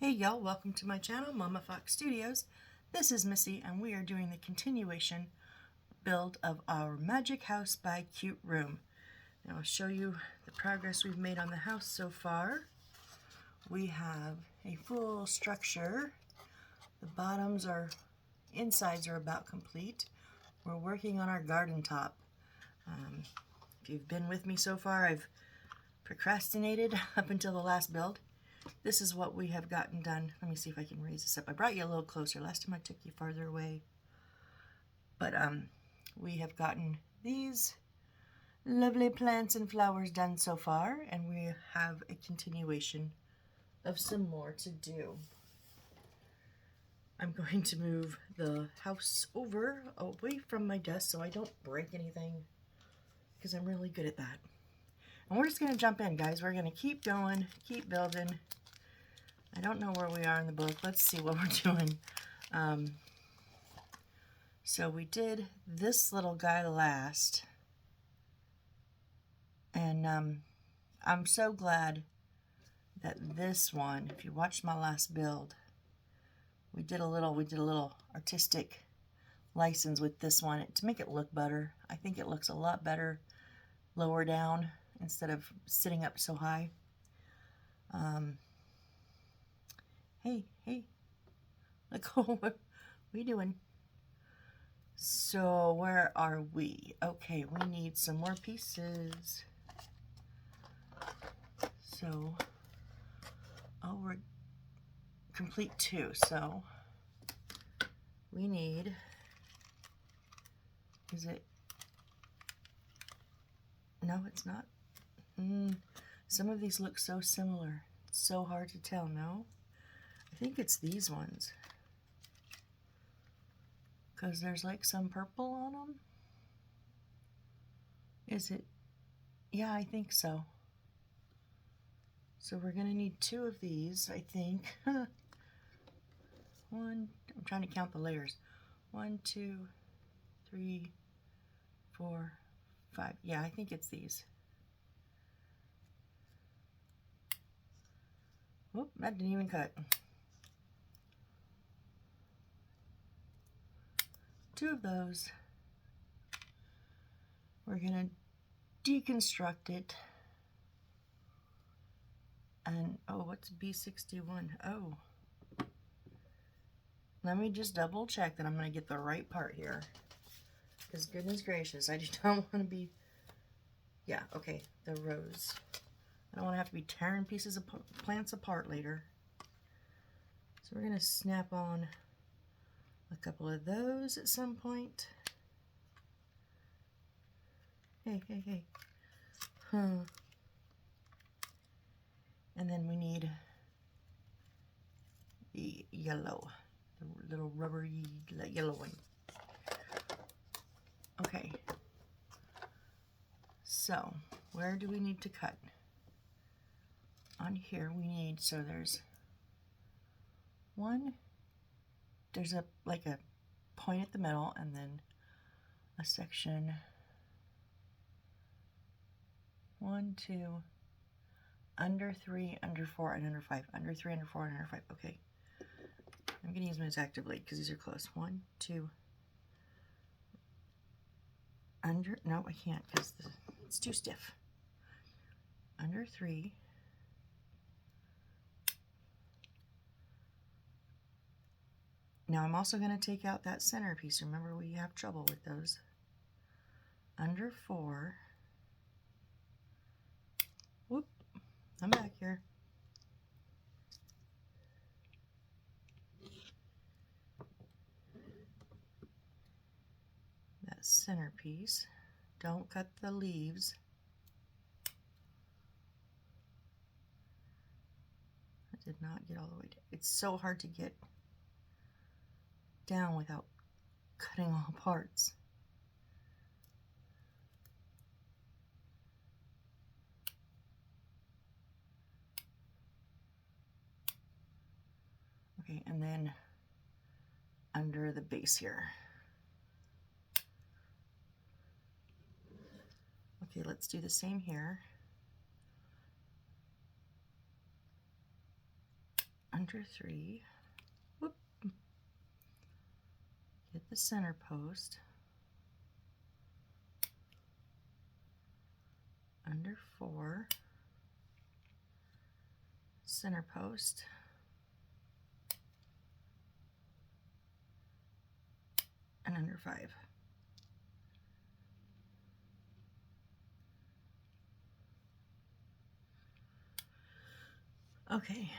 Hey y'all, welcome to my channel, Mama Fox Studios. This is Missy and we are doing the continuation build of our Magic House by Cute Room. Now I'll show you the progress we've made on the house so far. We have a full structure. The insides are about complete. We're working on our garden top. If you've been with me so far, I've procrastinated up until the last build. This is what we have gotten done. Let me see if I can raise this up. I brought you a little closer. Last time I took you farther away. But we have gotten these lovely plants and flowers done so far, and we have a continuation of some more to do. I'm going to move the house over away from my desk so I don't break anything, because I'm really good at that. And we're just going to jump in, guys. We're going to keep going, keep building. I don't know where we are in the book. Let's see what we're doing. So we did this little guy last. And I'm so glad that this one, if you watched my last build, we did a little artistic license with this one to make it look better. I think it looks a lot better lower down instead of sitting up so high. Hey, look, what are we doing? So where are we? Okay, we need some more pieces. So, we're complete 2. So we need, is it, no, it's not. Some of these look so similar. It's so hard to tell, no? I think it's these ones. Because there's like some purple on them. Is it? Yeah, I think so. So we're going to need 2 of these, I think. I'm trying to count the layers. 1, 2, 3, 4, 5. Yeah, I think it's these. Whoop, that didn't even cut. 2 of those. We're going to deconstruct it. And, oh, what's B61? Oh. Let me just double check that I'm going to get the right part here. Because goodness gracious, I just don't want to be... Yeah, okay, the rose. I don't want to have to be tearing pieces of plants apart later. So we're going to snap on a couple of those at some point. Hey. And then we need the yellow, the little rubbery yellow one. Okay. So, where do we need to cut? On here we need, so there's like a point at the middle, and then a section 1, 2, under 3, under 4, and under 5. Under 3, under 4, and under 5. Okay. I'm going to use my X-Acto blade because these are close. 1, 2, under, no, I can't because it's too stiff. Under 3. Now I'm also going to take out that center piece. Remember, we have trouble with those. Under 4. Whoop, I'm back here. That center piece. Don't cut the leaves. I did not get all the way down. It's so hard to get down without cutting all parts. Okay, and then under the base here. Okay, let's do the same here. under 3, whoop, get the center post, under 4, center post, and under 5. Okay.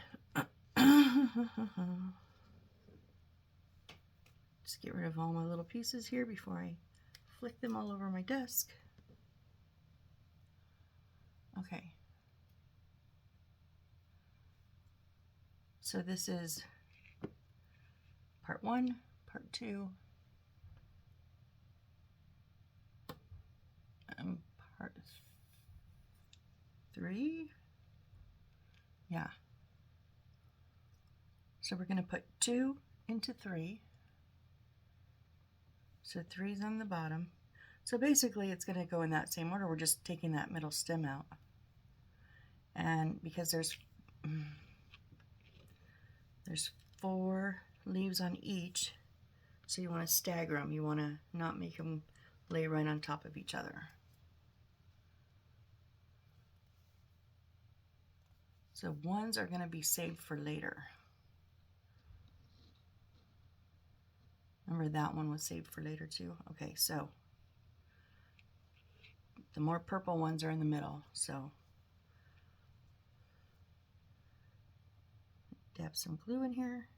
Just get rid of all my little pieces here before I flick them all over my desk. Okay. So this is part 1, part 2, and part 3. Yeah. So we're going to put 2 into 3. So 3's on the bottom. So basically it's going to go in that same order. We're just taking that middle stem out. And because there's 4 leaves on each, so you want to stagger them. You want to not make them lay right on top of each other. So ones are going to be saved for later. Remember that one was saved for later too? Okay, so the more purple ones are in the middle, so dab some glue in here.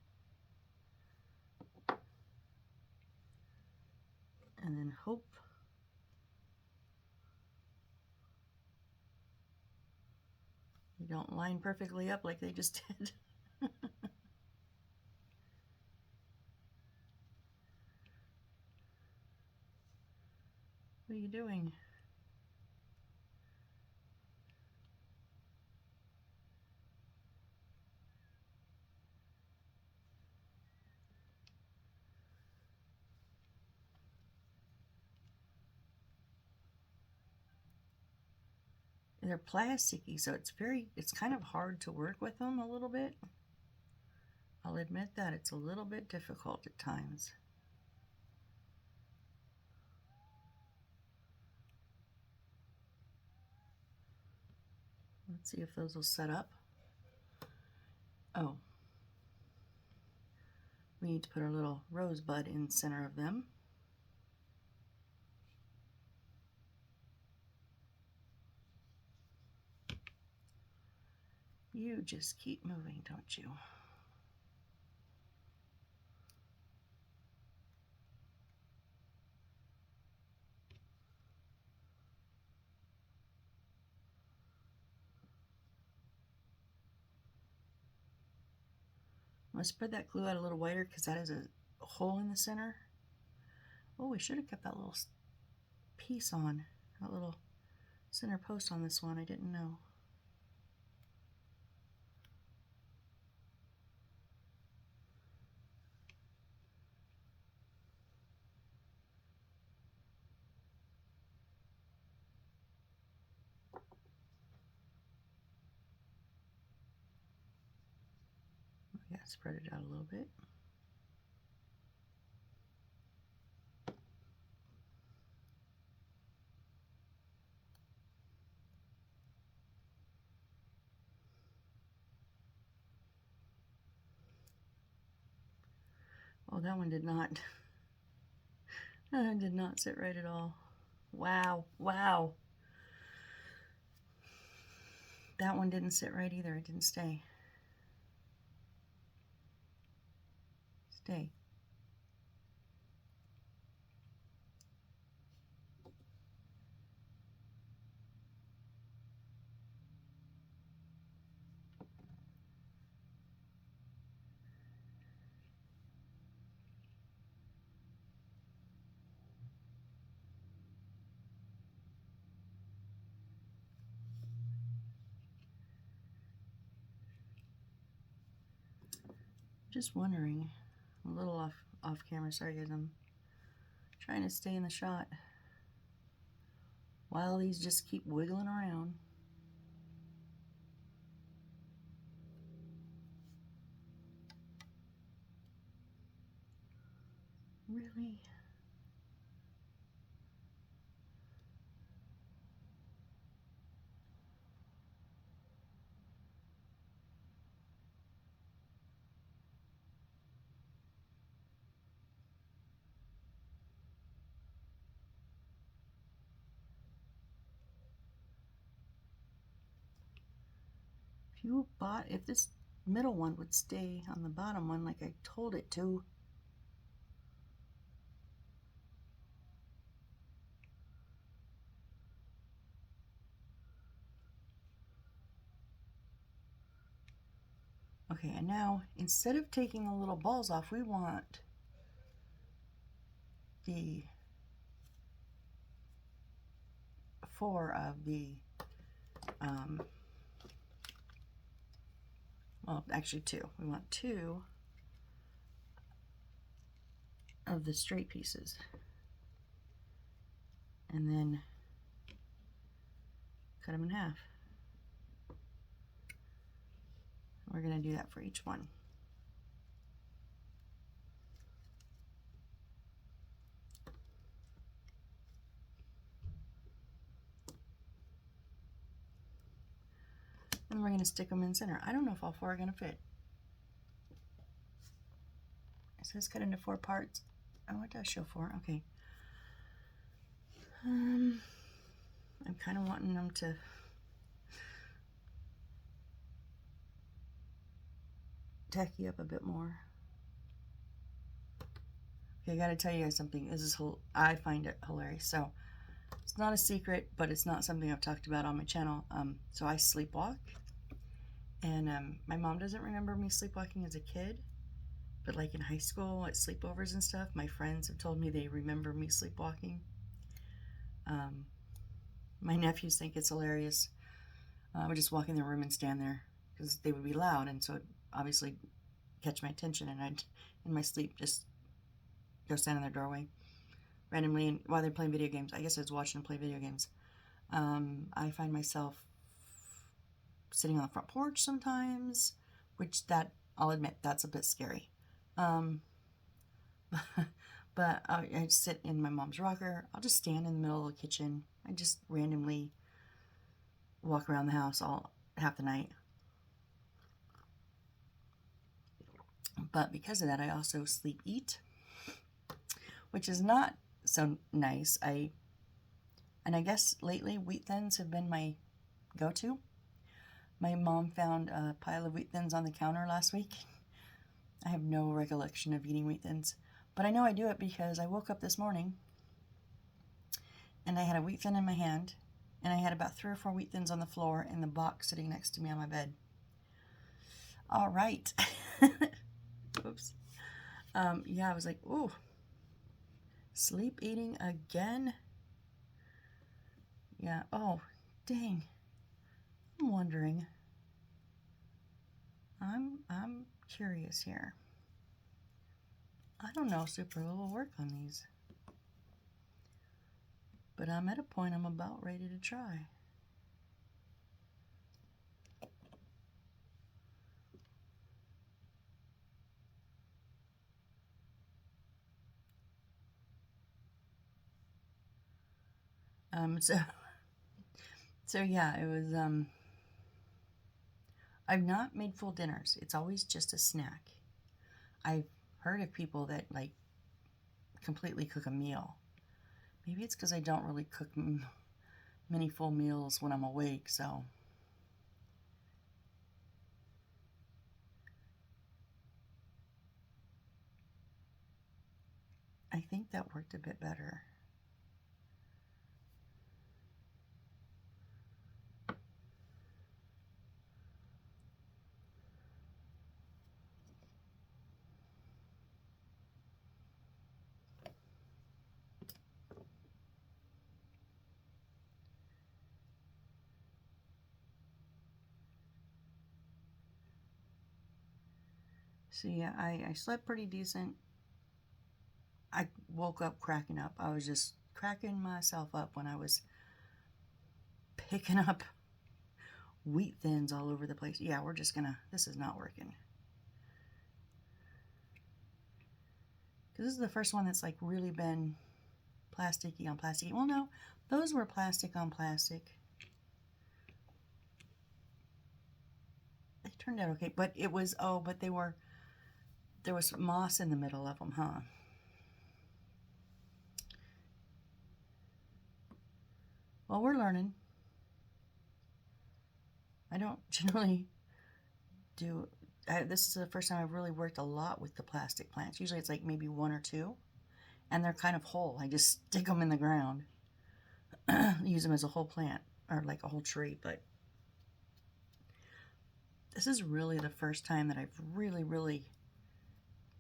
And then hope you don't line perfectly up like they just did. What are you doing? They're plasticky, so it's kind of hard to work with them a little bit. I'll admit that it's a little bit difficult at times. Let's see if those will set up. Oh, we need to put our little rosebud in the center of them. You just keep moving, don't you? I'm going to spread that glue out a little wider because that is a hole in the center. Oh, we should have kept that little piece on, that little center post on this one. I didn't know. Yeah, spread it out a little bit. Oh, that one did not sit right at all. Wow, wow. That one didn't sit right either. It didn't stay. Stay. Just wondering, I'm a little off camera, sorry guys, I'm trying to stay in the shot while these just keep wiggling around. Really? If this middle one would stay on the bottom one like I told it to. Okay, and now instead of taking the little balls off, we want the 4 of the, well, actually 2. We want 2 of the straight pieces. And then cut them in half. We're going to do that for each one. And we're going to stick them in center. I don't know if all 4 are going to fit. It says cut into 4 parts. Oh, it does show 4. Okay. I'm kind of wanting them to tacky up a bit more. Okay, I gotta tell you guys something. This is I find it hilarious. So it's not a secret, but it's not something I've talked about on my channel. So I sleepwalk, and my mom doesn't remember me sleepwalking as a kid, but like in high school at sleepovers and stuff, my friends have told me they remember me sleepwalking. My nephews think it's hilarious. I would just walk in their room and stand there because they would be loud, and so it'd obviously catch my attention, and I'd, in my sleep, just go stand in their doorway randomly while they're playing video games. I guess I was watching them play video games. I find myself sitting on the front porch sometimes, which that, I'll admit, that's a bit scary. But I sit in my mom's rocker. I'll just stand in the middle of the kitchen. I just randomly walk around the house half the night. But because of that, I also sleep eat, which is not so nice. And I guess lately Wheat Thins have been my go-to. My mom found a pile of Wheat Thins on the counter last week. I have no recollection of eating Wheat Thins, but I know I do it because I woke up this morning and I had a Wheat Thin in my hand, and I had about 3 or 4 Wheat Thins on the floor in the box sitting next to me on my bed. All right. Oops. Yeah, I was like, ooh, sleep eating again? Yeah, oh, dang. I'm wondering. I'm curious here. I don't know if Super Glue will work on these, but I'm at a point I'm about ready to try. So yeah, it was, I've not made full dinners. It's always just a snack. I've heard of people that, like, completely cook a meal. Maybe it's because I don't really cook many full meals when I'm awake, so. I think that worked a bit better. So yeah, I slept pretty decent. I woke up cracking up. I was just cracking myself up when I was picking up Wheat Thins all over the place. Yeah, this is not working. This is the first one that's like really been plasticky on plasticky. Well, no, those were plastic on plastic. They turned out okay, but it was, oh, but they were, there was moss in the middle of them, huh? Well, we're learning. I don't generally do, this is the first time I've really worked a lot with the plastic plants. Usually it's like maybe one or two, and they're kind of whole. I just stick them in the ground, use them as a whole plant, or like a whole tree, but this is really the first time that I've really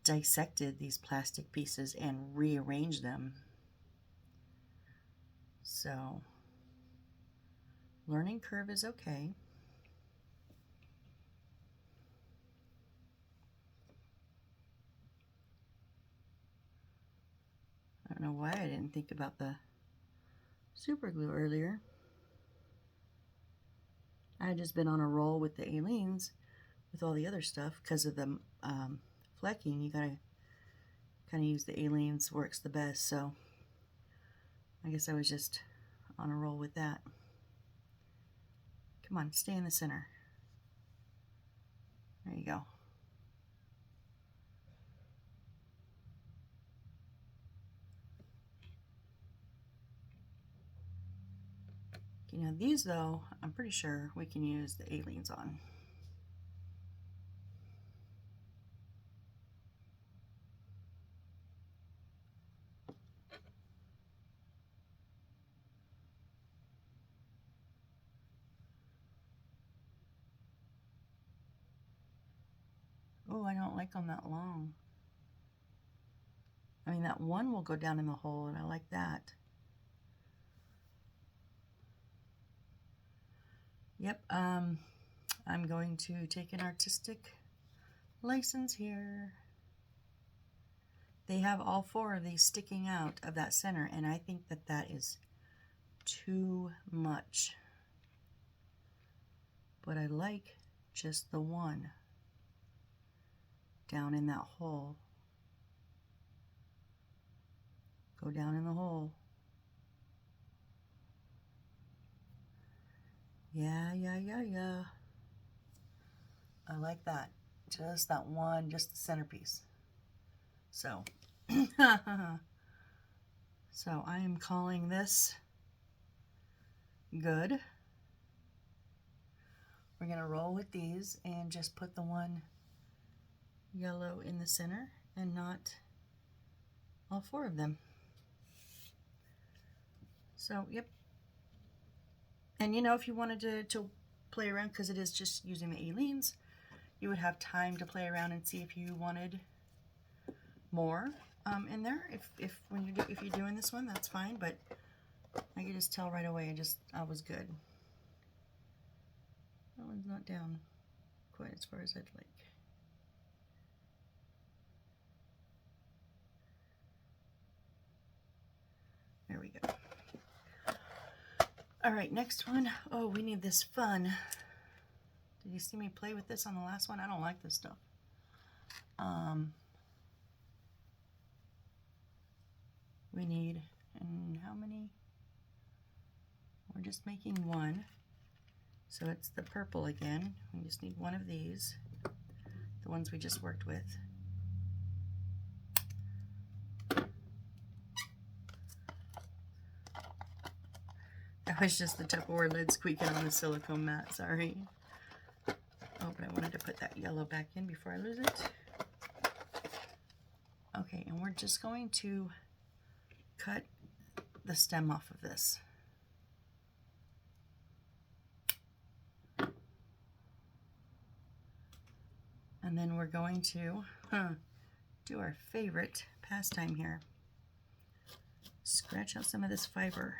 dissected these plastic pieces and rearranged them. So, learning curve is okay. I don't know why I didn't think about the super glue earlier. I had just been on a roll with the Aleene's with all the other stuff because of the flecking. You gotta kind of use the Aleene's, works the best, so I guess I was just on a roll with that. Come on, stay in the center. There you go. Okay, now these though, I'm pretty sure we can use the Aleene's on. Oh, I don't like them that long. I mean, that one will go down in the hole, and I like that. Yep, I'm going to take an artistic license here. They have all four of these sticking out of that center, and I think that that is too much. But I like just the one down in that hole. Go down in the hole. Yeah. I like that. Just that one, just the centerpiece. So, so I am calling this good. We're gonna roll with these and just put the one yellow in the center and not all four of them. So, yep. And you know, if you wanted to play around, because it is just using the Aleene's, you would have time to play around and see if you wanted more in there. If you're doing this one, that's fine. But I could just tell right away. I was good. That one's not down quite as far as I'd like. There we go. All right, next one. Oh, we need this fun. Did you see me play with this on the last one? I don't like this stuff. We need, and how many? We're just making one. So it's the purple again. We just need one of these, the ones we just worked with. That was just the Tupperware lid squeaking on the silicone mat, sorry. Oh, but I wanted to put that yellow back in before I lose it. Okay, and we're just going to cut the stem off of this. And then we're going to do our favorite pastime here. Scratch out some of this fiber.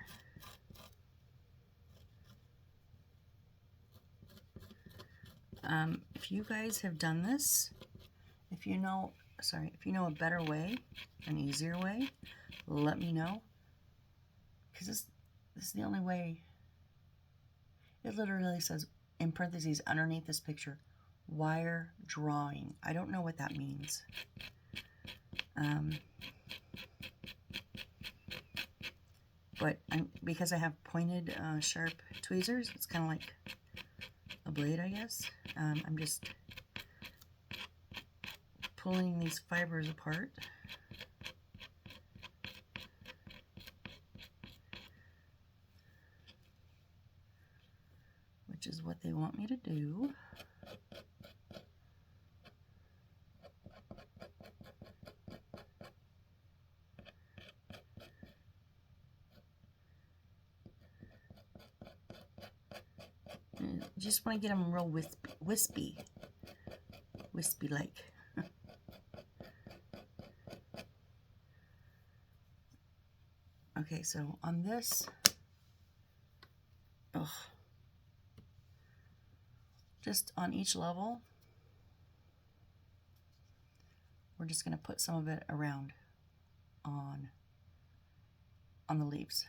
If you guys have done this, if you know a better way, an easier way, let me know. Because this is the only way. It literally says, in parentheses, underneath this picture, wire drawing. I don't know what that means. but because I have pointed, sharp tweezers, it's kind of like a blade, I guess. I'm just pulling these fibers apart. Which is what they want me to do. Just want to get them real wispy like. Okay, so on this, just on each level, we're just going to put some of it around on the leaves.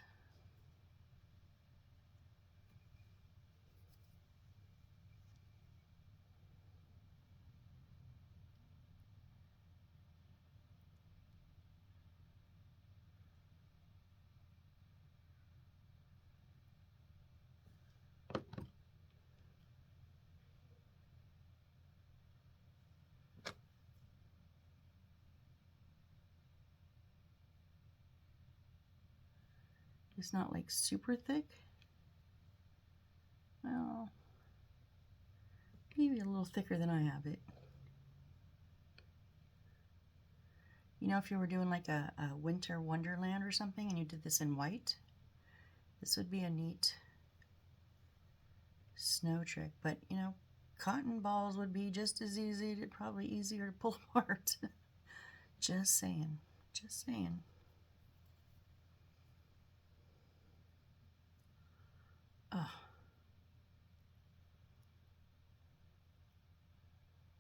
It's not like super thick. Well, maybe a little thicker than I have it. You know, if you were doing like a winter wonderland or something and you did this in white, this would be a neat snow trick. But, you know, cotton balls would be just as easy, probably easier to pull apart. Just saying. Just saying. Oh.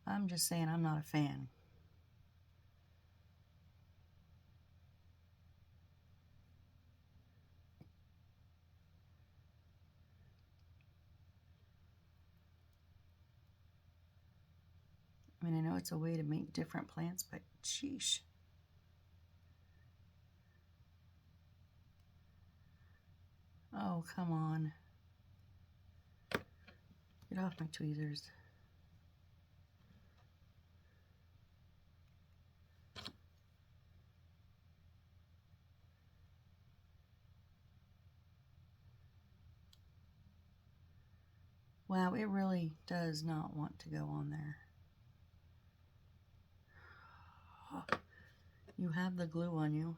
I'm just saying I'm not a fan. I mean, I know it's a way to make different plants, but sheesh. Oh, come on. Get off my tweezers. Wow, it really does not want to go on there. You have the glue on you.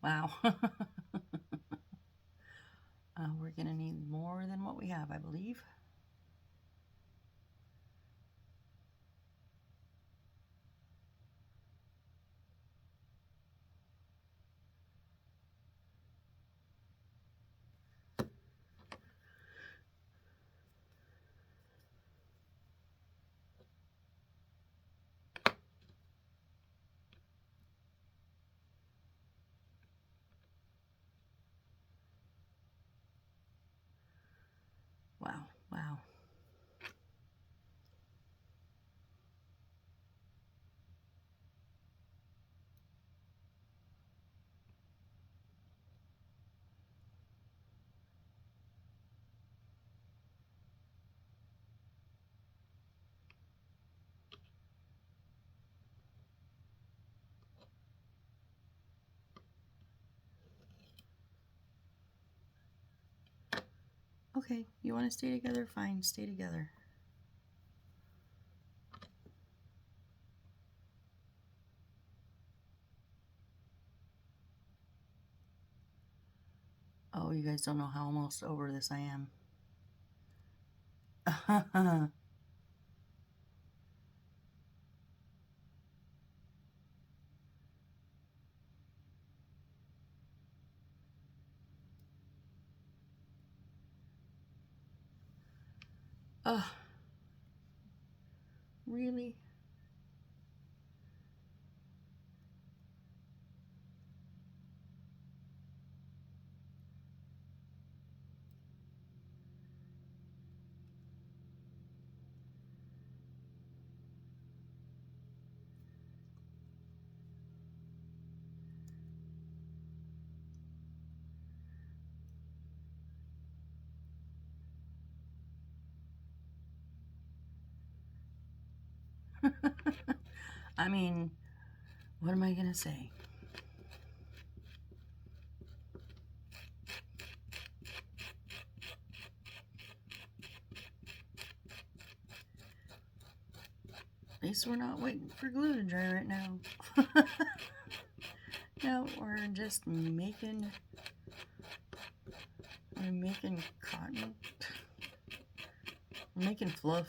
Wow. We're going to need more than what we have, I believe. Wow, wow. Okay, you want to stay together? Fine, stay together. Oh, you guys don't know how almost over this I am. Oh, really? I mean, what am I going to say? At least we're not waiting for glue to dry right now. No, we're just making cotton. We're making fluff.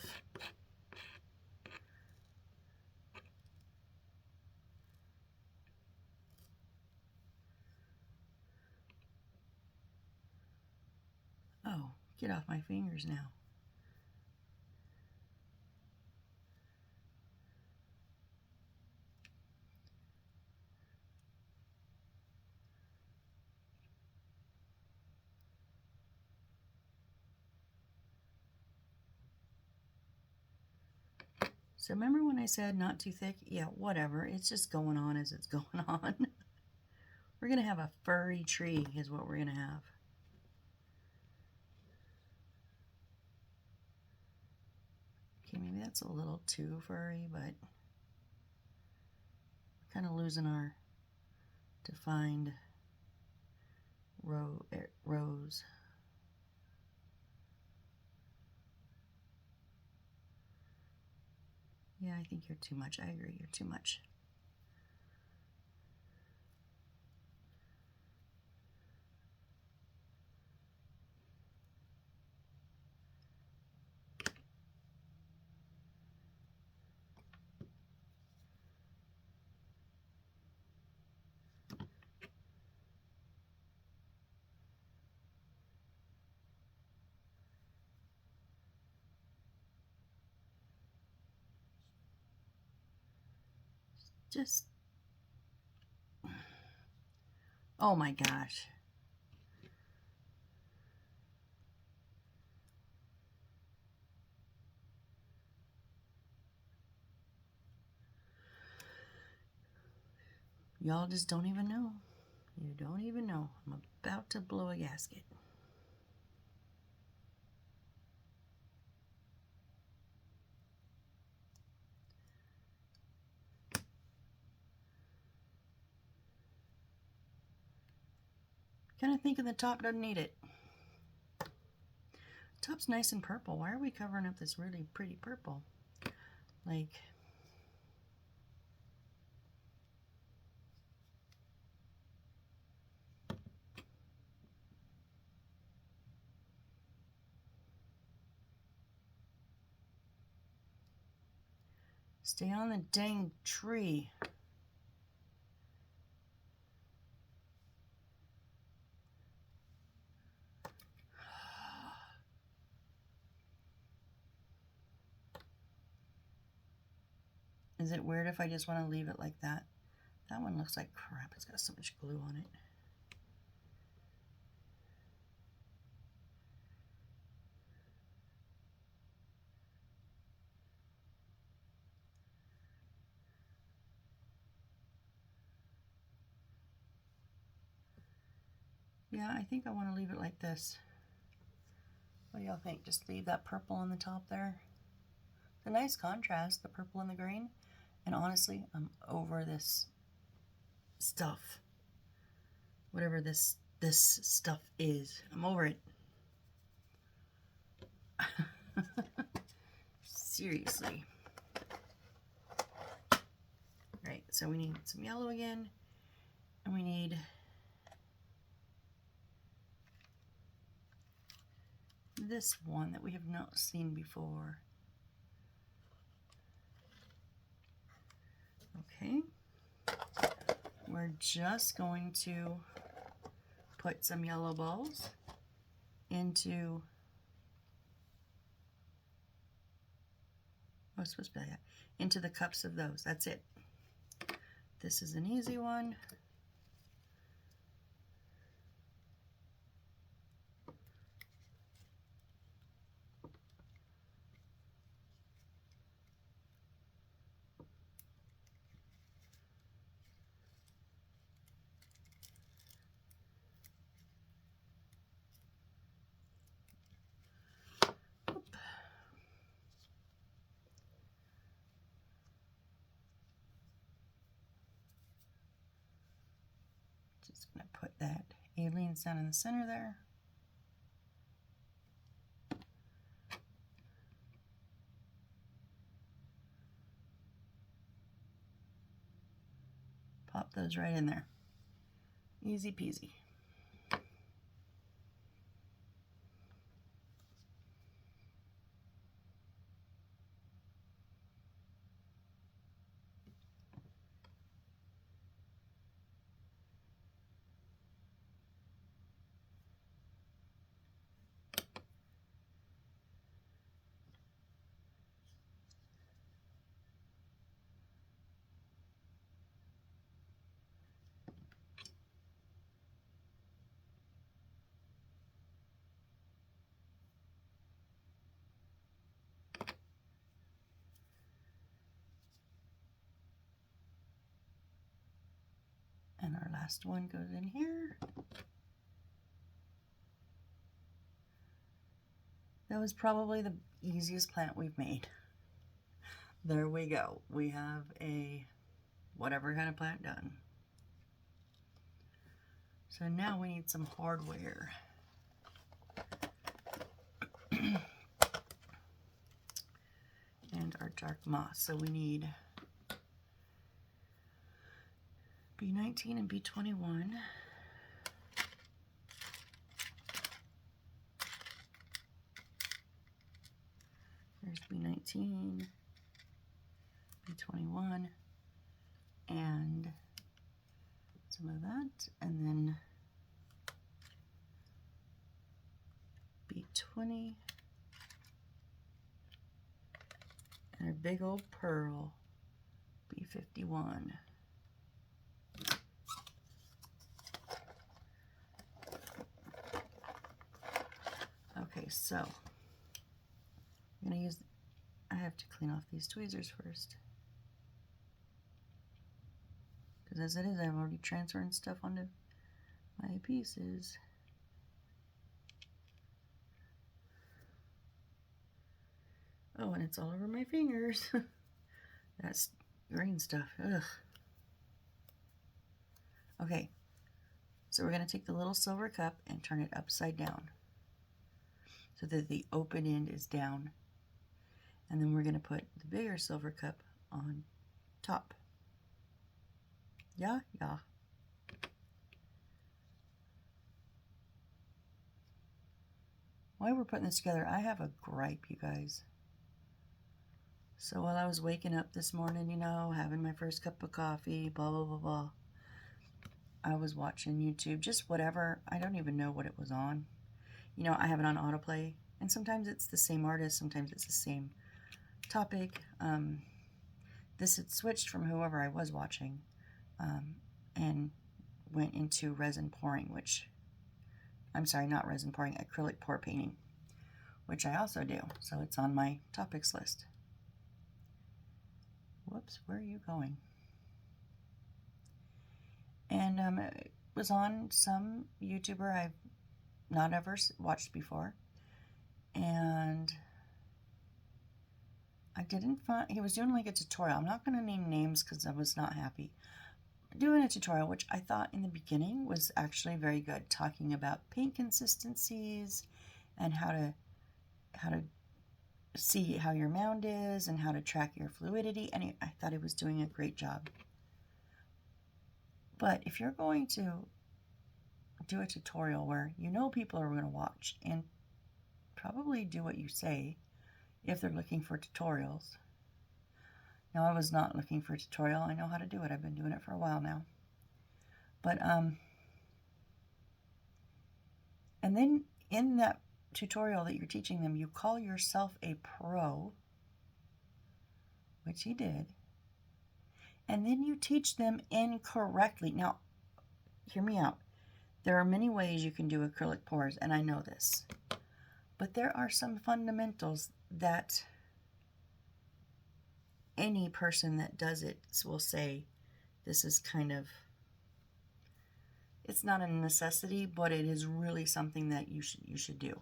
Oh, get off my fingers now. So remember when I said not too thick? Yeah, whatever. It's just going on as it's going on. We're going to have a furry tree is what we're going to have. Okay, maybe that's a little too furry, but kind of losing our defined rows. Yeah, I think you're too much. I agree, you're too much. Just, oh my gosh. Y'all just don't even know. You don't even know. I'm about to blow a gasket. Kind of thinking the top doesn't need it. Top's nice and purple. Why are we covering up this really pretty purple? Like, stay on the dang tree. Is it weird if I just want to leave it like that? That one looks like crap. It's got so much glue on it. Yeah, I think I want to leave it like this. What do y'all think? Just leave that purple on the top there. It's a nice contrast, the purple and the green. And honestly, I'm over this stuff. Whatever this stuff is. I'm over it. Seriously. Right, so we need some yellow again. And we need this one that we have not seen before. Okay. We're just going to put some yellow balls into, oh, it's supposed to be like that, into the cups of those. That's it. This is an easy one. I'm going to put that aliens down in the center there. Pop those right in there. Easy peasy. And our last one goes in here. That was probably the easiest plant we've made. There we go. We have a whatever kind of plant done. So now we need some hardware. And our dark moss. So we need B19 and B21. There's B19, B21, and some of that, and then B20, and a big old pearl, B51. Okay, so I'm going to use, I have to clean off these tweezers first. Because as it is, I'm already transferring stuff onto my pieces. Oh, and it's all over my fingers. That's green stuff. Ugh. Okay, so we're going to take the little silver cup and turn it upside down so that the open end is down. And then we're going to put the bigger silver cup on top. Yeah, yeah. While we're putting this together, I have a gripe, you guys. So while I was waking up this morning, you know, having my first cup of coffee, blah, blah, blah, blah, I was watching YouTube, just whatever. I don't even know what it was on. You know, I have it on autoplay, and sometimes it's the same artist, sometimes it's the same topic. This had switched from whoever I was watching and went into resin pouring, which, I'm sorry, not resin pouring, acrylic pour painting, which I also do. So it's on my topics list. Whoops, where are you going? And it was on some YouTuber I've not ever watched before. And I didn't find, he was doing like a tutorial. I'm not going to name names because I was not happy. Doing a tutorial, which I thought in the beginning was actually very good, talking about paint consistencies and how to see how your mound is and how to track your fluidity. And I thought he was doing a great job. But if you're going to do a tutorial where you know people are going to watch and probably do what you say if they're looking for tutorials. Now, I was not looking for a tutorial. I know how to do it. I've been doing it for a while now. But, and then in that tutorial that you're teaching them, you call yourself a pro, which he did, and then you teach them incorrectly. Now, hear me out. There are many ways you can do acrylic pours, and I know this. But there are some fundamentals that any person that does it will say, this is kind of, it's not a necessity, but it is really something that you should do.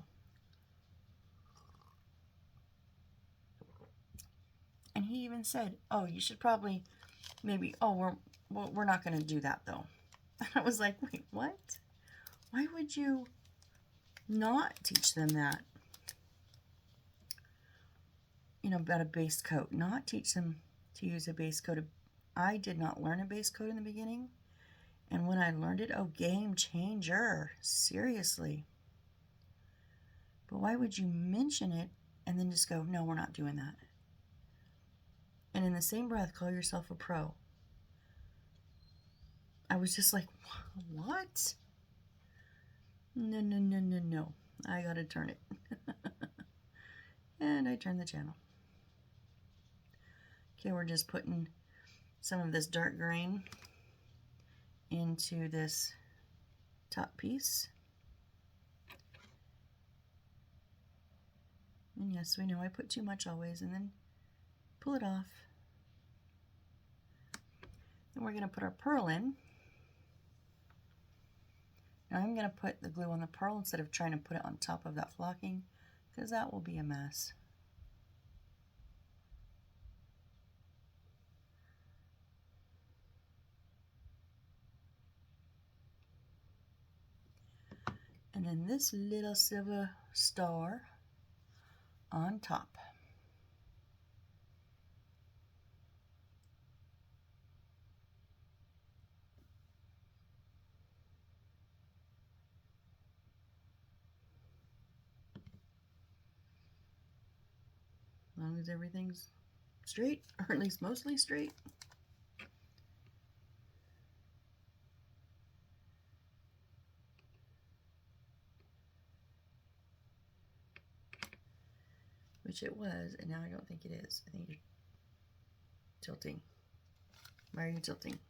And he even said, oh, you should probably maybe, oh, we're not going to do that though. And I was like, wait, what? Why would you not teach them that? You know, about a base coat. Not teach them to use a base coat. I did not learn a base coat in the beginning. And when I learned it, oh, game changer. Seriously. But why would you mention it and then just go, no, we're not doing that? And in the same breath, call yourself a pro. I was just like, what? No, no, no, no, no. I gotta turn it. And I turned the channel. Okay, we're just putting some of this dark green into this top piece. And yes, we know I put too much always, and then pull it off. Then we're gonna put our pearl in. Now I'm going to put the glue on the pearl instead of trying to put it on top of that flocking, because that will be a mess. And then this little silver star on top. As long as everything's straight, or at least mostly straight. Which it was, and now I don't think it is. I think you're tilting. Why are you tilting?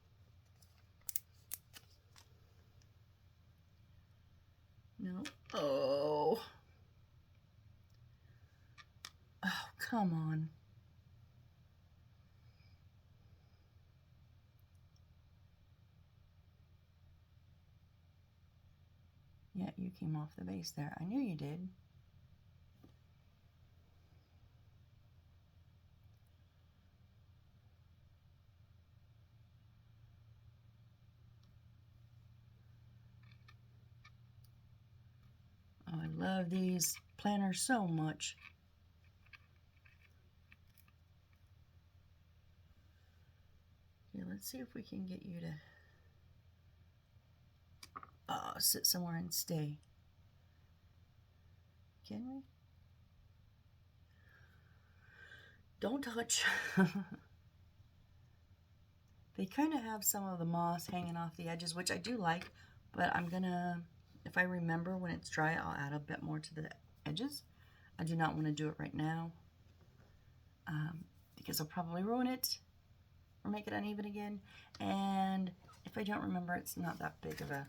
No. Oh. Oh, come on. Yeah, you came off the base there. I knew you did. Oh, I love these planners so much. Okay, let's see if we can get you to sit somewhere and stay. Can we? Don't touch. They kind of have some of the moss hanging off the edges, which I do like, but I'm gonna, if I remember when it's dry, I'll add a bit more to the edges. I do not want to do it right now because I'll probably ruin it or make it uneven again. And if I don't remember, it's not that big of a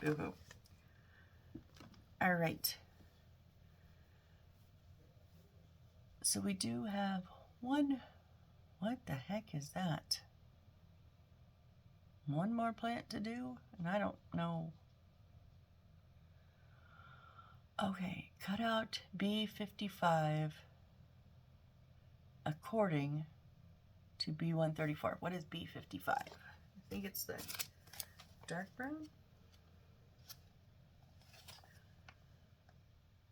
boo-boo. All right. So we do have one, what the heck is that? One more plant to do, and I don't know. Okay, cut out B55 according to B134. What is B55? I think it's the dark brown.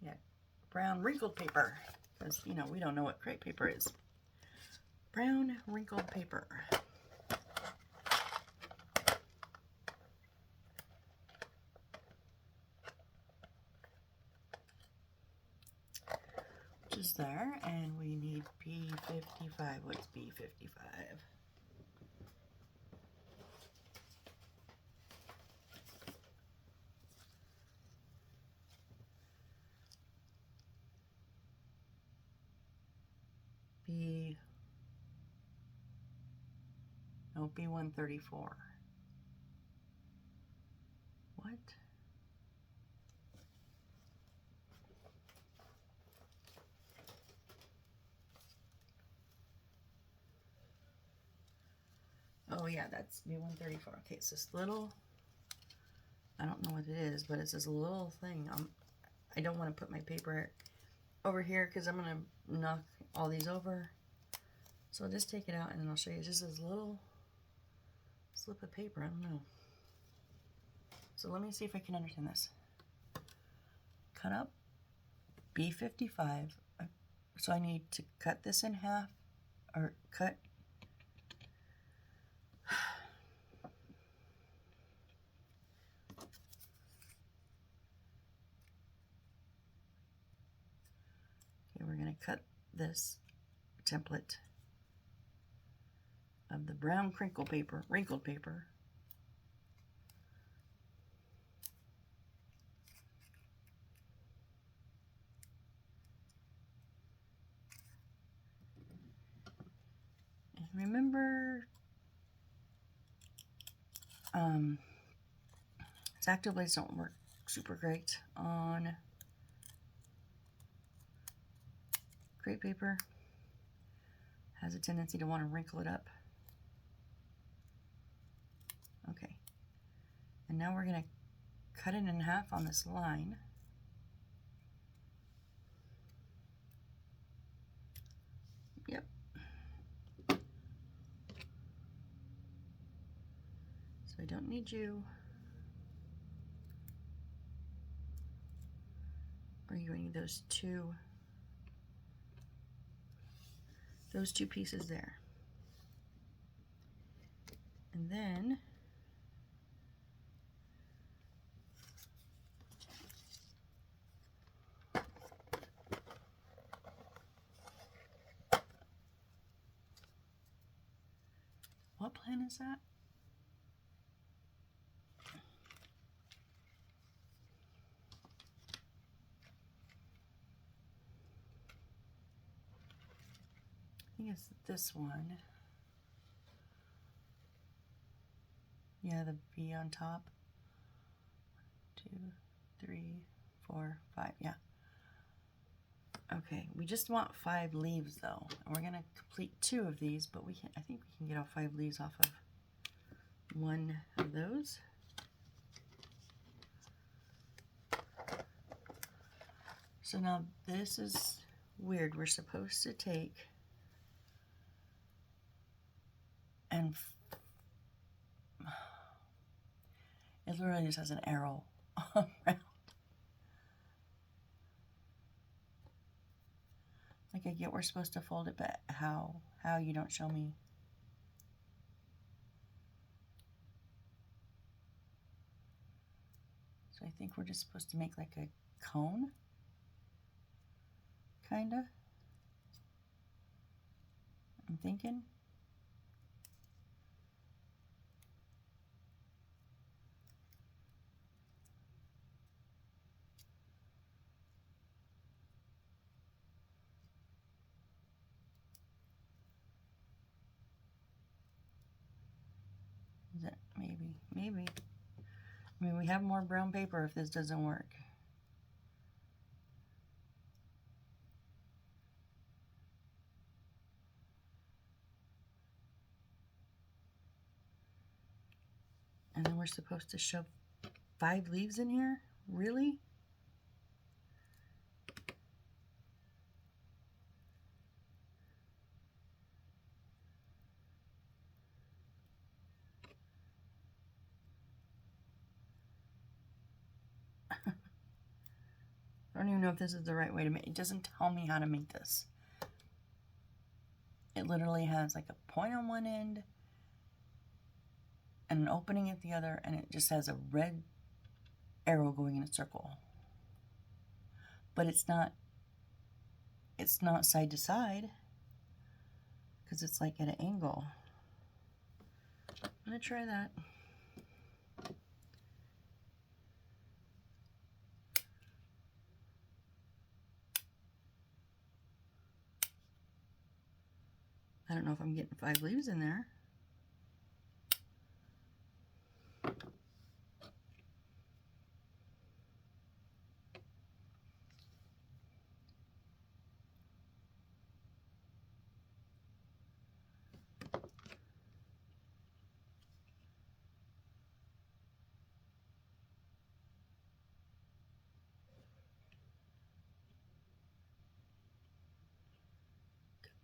Yeah, brown wrinkled paper, because, you know, we don't know what crepe paper is. Brown wrinkled paper. Which is there, and we need B55. What's B55? B134. What? Oh yeah, that's B134. Okay, it's this little, I don't know what it is, but it's this little thing. I don't want to put my paper over here because I'm going to knock all these over. So I'll just take it out and then I'll show you. It's just this little slip of paper. I don't know. So let me see if I can understand this. Cut up B55. So I need to cut this in half, or cut. Okay, we're going to cut this template of the brown wrinkled paper. And remember, X-Acto blades don't work super great on crepe paper. Has a tendency to want to wrinkle it up. Okay, and now we're going to cut it in half on this line. Yep. So I don't need you. Or you need those two pieces there. And then what plan is that? I think it's this one. Yeah, the V on top. 1, 2, 3, 4, 5. Yeah. Okay, we just want 5 leaves though. And we're gonna complete 2 of these, but I think we can get all 5 leaves off of one of those. So now this is weird. We're supposed to take and it literally just has an arrow around. Like, I get we're supposed to fold it, but how you don't show me. So I think we're just supposed to make like a cone, kinda. I'm thinking. Is that maybe? I mean, we have more brown paper if this doesn't work. And then we're supposed to shove 5 leaves in here? Really? I don't even know if this is the right way to make it. It doesn't tell me how to make this. It literally has like a point on one end and an opening at the other, and it just has a red arrow going in a circle. But it's not side to side because it's like at an angle. I'm gonna try that. I don't know if I'm getting 5 leaves in there.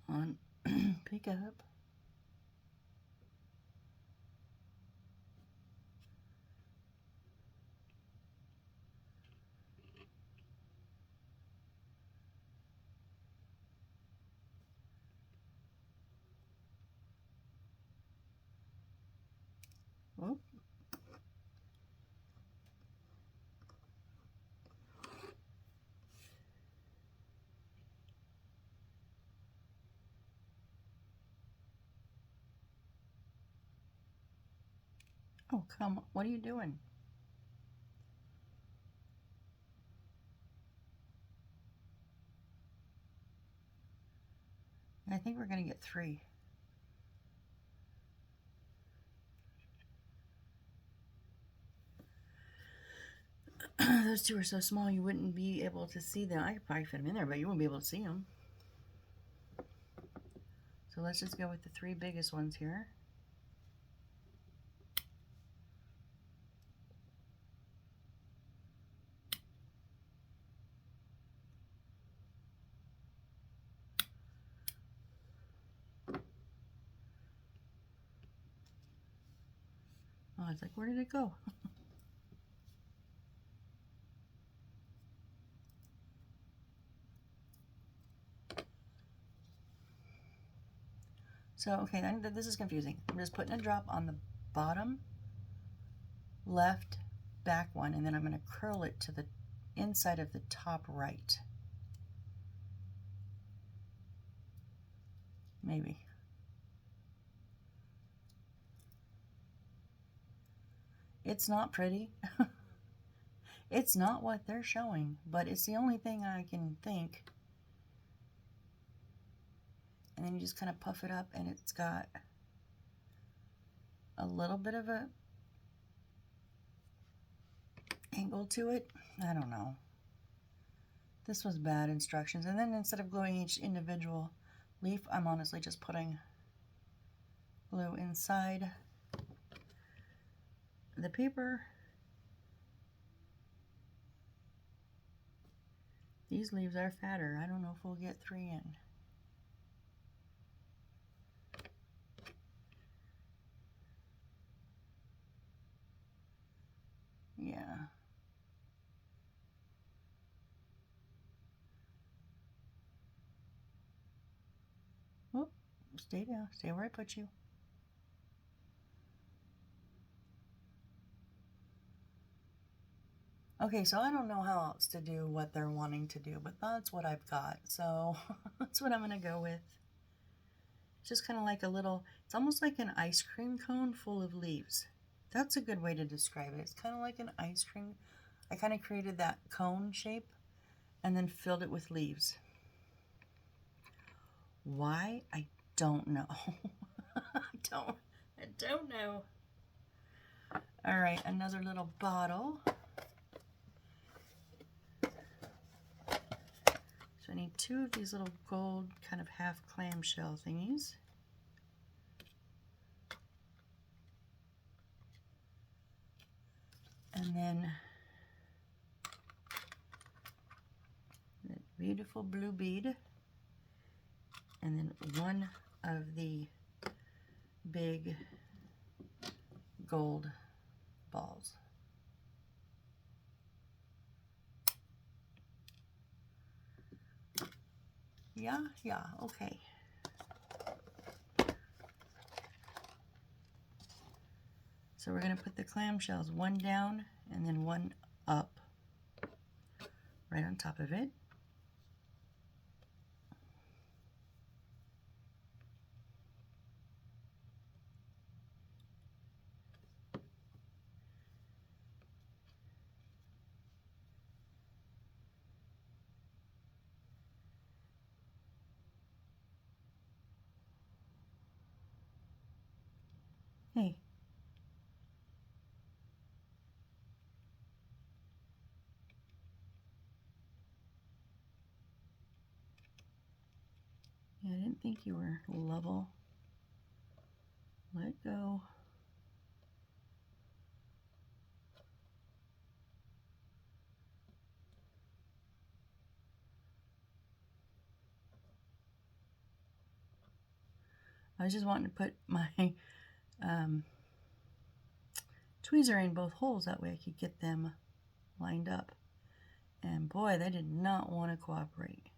Come on, pick up. Oh, come on. What are you doing? I think we're going to get 3. Those 2 are so small you wouldn't be able to see them. I could probably fit them in there, but you wouldn't be able to see them. So let's just go with the 3 biggest ones here. Oh, it's like, where did it go? So, okay, this is confusing. I'm just putting a drop on the bottom left back one, and then I'm going to curl it to the inside of the top right. Maybe. It's not pretty. It's not what they're showing, but it's the only thing I can think. And then you just kind of puff it up, and it's got a little bit of a angle to it. I don't know. This was bad instructions. And then instead of gluing each individual leaf, I'm honestly just putting glue inside the paper. These leaves are fatter. I don't know if we'll get 3 in. Yeah. Whoop. Stay down. Stay where I put you. Okay, so I don't know how else to do what they're wanting to do, but that's what I've got. So that's what I'm going to go with. It's just kind of like a little, it's almost like an ice cream cone full of leaves. That's a good way to describe it. It's kind of like an ice cream. I kind of created that cone shape and then filled it with leaves. Why? I don't know. I don't know. All right, another little bottle. So I need 2 of these little gold kind of half clamshell thingies. And then that beautiful blue bead. And then 1 of the big gold balls. Yeah, okay. So we're going to put the clamshells 1 down and then 1 up right on top of it. Hey. Yeah, I didn't think you were level. Let go. I was just wanting to put my tweezer in both holes, that way I could get them lined up. And boy, they did not want to cooperate.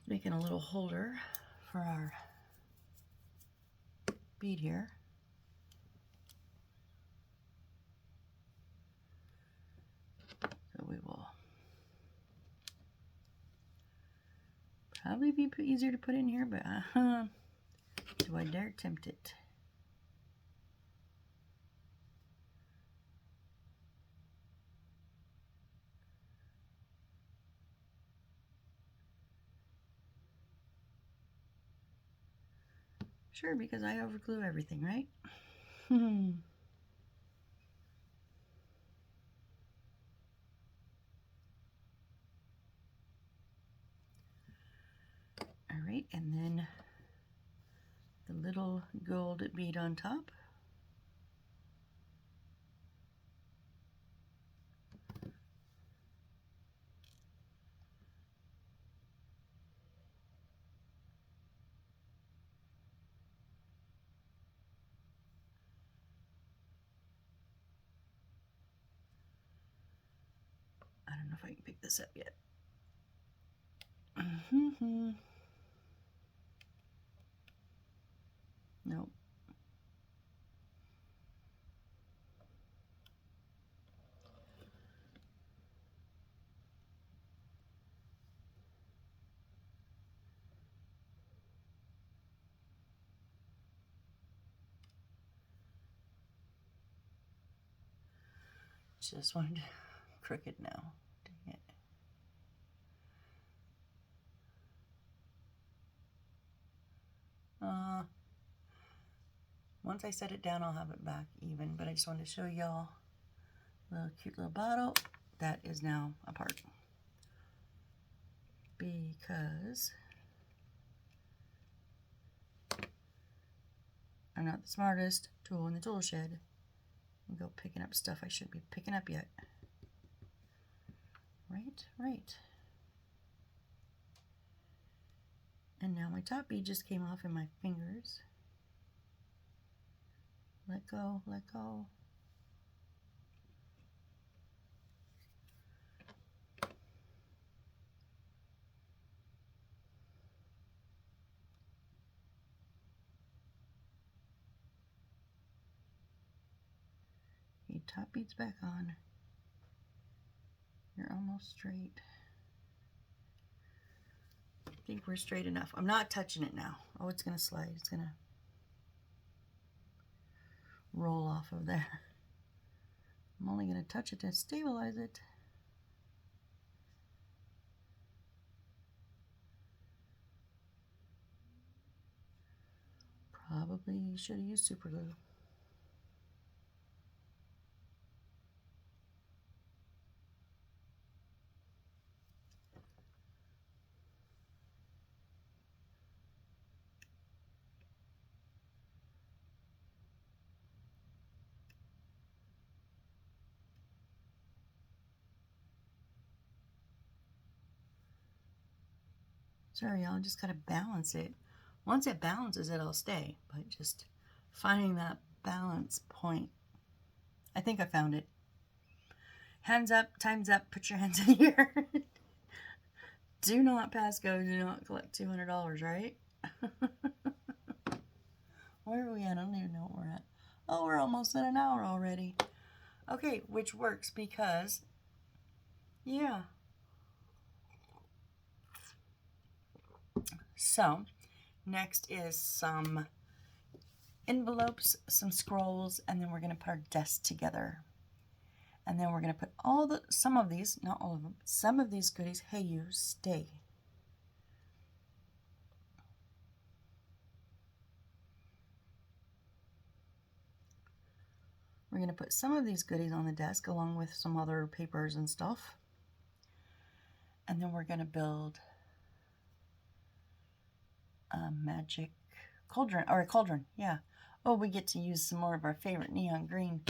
Making a little holder for our bead here. So we will Probably be easier to put in here, but do I dare tempt it? Sure, because I overglue everything, right? All right, and then the little gold bead on top. I don't know if I can pick this up yet. Nope. Just wanted to crooked now. Dang it. Once I set it down, I'll have it back even, but I just wanted to show y'all a little cute little bottle that is now apart. Because I'm not the smartest tool in the tool shed. And go picking up stuff I shouldn't be picking up yet. Right. And now my top bead just came off in my fingers. Let go, let go. Your top bead's back on. You're almost straight. I think we're straight enough. I'm not touching it now. Oh, it's gonna slide. It's gonna roll off of there. I'm only gonna touch it to stabilize it. Probably should have used super glue. Sorry, y'all, just gotta balance it. Once it balances, it'll stay, but just finding that balance point. I think I found it. Hands up, time's up, put your hands in the air. Do not pass go, do not collect $200, right? Where are we at? I don't even know where we're at. Oh, we're almost at an hour already. Okay, which works because, yeah. So, next is some envelopes, some scrolls, and then we're going to put our desk together. And then we're going to put some of these, not all of them, some of these goodies. Hey, you, stay. We're going to put some of these goodies on the desk along with some other papers and stuff. And then we're going to build a magic cauldron, or a cauldron, yeah. Oh, we get to use some more of our favorite neon green,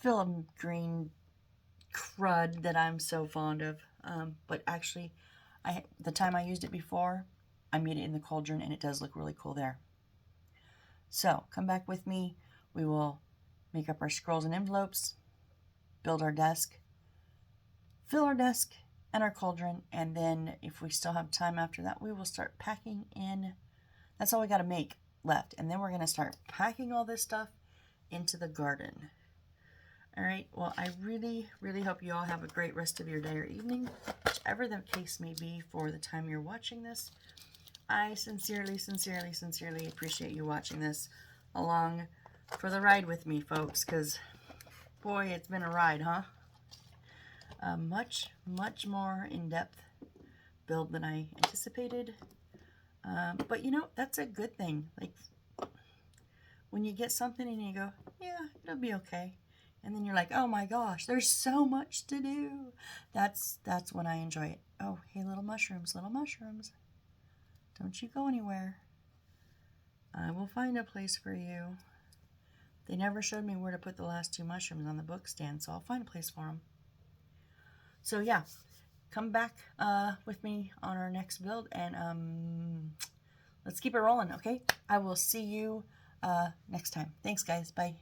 film green crud that I'm so fond of. But actually, the time I used it before, I made it in the cauldron, and it does look really cool there. So, come back with me. We will make up our scrolls and envelopes, build our desk, fill our desk and our cauldron, and then if we still have time after that, we will start packing in. That's all we got to make left. And then we're going to start packing all this stuff into the garden. All right, well, I really, really hope you all have a great rest of your day or evening, whichever the case may be for the time you're watching this. I sincerely, sincerely, sincerely appreciate you watching this along for the ride with me, folks, because, boy, it's been a ride, huh? A much, much more in-depth build than I anticipated. But, you know, that's a good thing. Like, when you get something and you go, yeah, it'll be okay. And then you're like, oh my gosh, there's so much to do. That's when I enjoy it. Oh, hey, little mushrooms, little mushrooms. Don't you go anywhere. I will find a place for you. They never showed me where to put the last 2 mushrooms on the book stand, so I'll find a place for them. So yeah, come back with me on our next build, and let's keep it rolling, okay? I will see you next time. Thanks, guys. Bye.